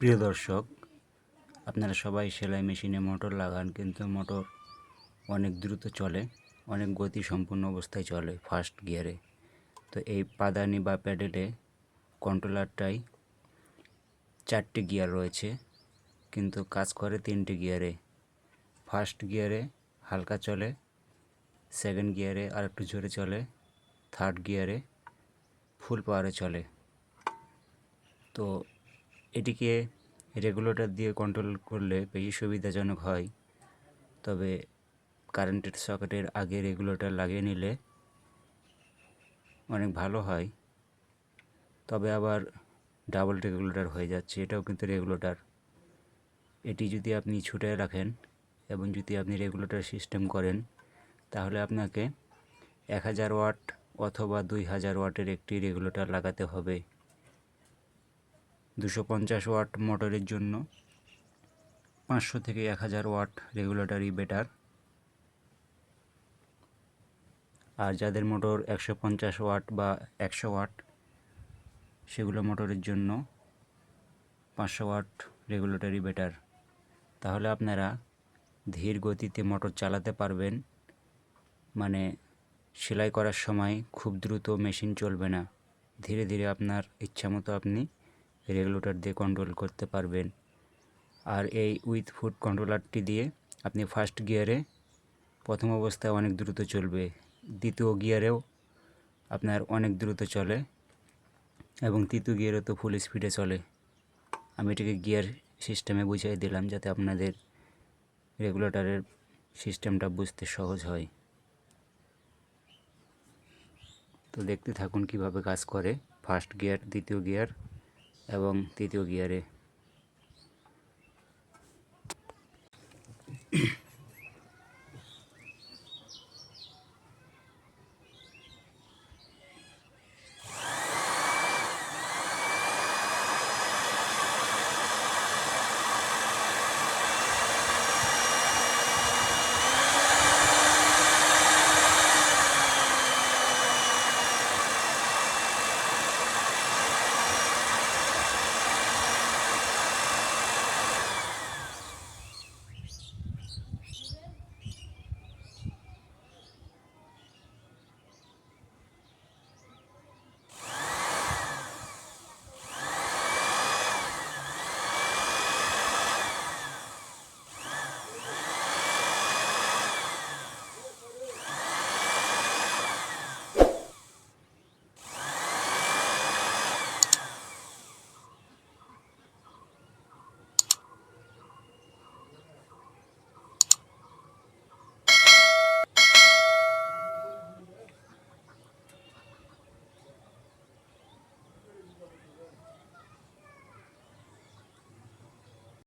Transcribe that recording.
প্রিয় দর্শক, আপনারা সবাই সেলাই মেশিনে মোটর লাগান, কিন্তু মোটর অনেক দ্রুত চলে, অনেক গতি সম্পন্ন অবস্থায় চলে ফার্স্ট গিয়ারে। তো এই পাদানি বা প্যাডেলে কন্ট্রোলারটাই 4টি গিয়ার রয়েছে, কিন্তু কাজ করে 3টি গিয়ারে। ফার্স্ট গিয়ারে হালকা চলে, সেকেন্ড গিয়ারে আর একটু জোরে চলে, থার্ড গিয়ারে ফুল পাওয়ারে চলে। তো এটিকে রেগুলেটর দিয়ে কন্ট্রোল করলে বেশি সুবিধাজনক হয়, তবে কারেন্টের সকেটের আগে রেগুলেটর লাগিয়ে নিলে অনেক ভালো হয়। তবে আবার ডাবল রেগুলেটর হয়ে যাচ্ছে, এটাও কিন্তু রেগুলেটর। এটি যদি আপনি ছুটে রাখেন এবং যদি আপনি রেগুলেটর সিস্টেম করেন, তাহলে আপনাকে 1000 ওয়াট অথবা 2000 ওয়াটের একটি রেগুলেটর লাগাতে হবে। 250 ওয়াট মোটরের জন্য 500 থেকে 1000 ওয়াট রেগুলেটরই বেটার। আর যাদের মোটর 150 ওয়াট বা 100 ওয়াট, সেগুলো মোটরের জন্য 500 ওয়াট রেগুলেটরই বেটার। তাহলে আপনারা ধীর গতিতে মোটর চালাতে পারবেন, মানে সেলাই করার সময় খুব দ্রুত মেশিন চলবে না, ধীরে ধীরে আপনার ইচ্ছামতো আপনি রেগুলেটর দিয়ে কন্ট্রোল করতে পারবেন। আর এই উইথ ফুট কন্ট্রোলারটি দিয়ে আপনি ফার্স্ট গিয়ারে প্রথম অবস্থায় অনেক দ্রুত চলবে, দ্বিতীয় গিয়ারেও আপনার অনেক দ্রুত চলে এবং তৃতীয় গিয়ারে তো ফুল স্পিডে চলে। আমি এটাকে গিয়ার সিস্টেমে বুঝিয়ে দিলাম যাতে আপনাদের রেগুলেটরের সিস্টেমটা বুঝতে সহজ হয়। তো দেখতে থাকুন কিভাবে কাজ করে ফার্স্ট গিয়ার, দ্বিতীয় গিয়ার এবং তৃতীয় গিয়ারে।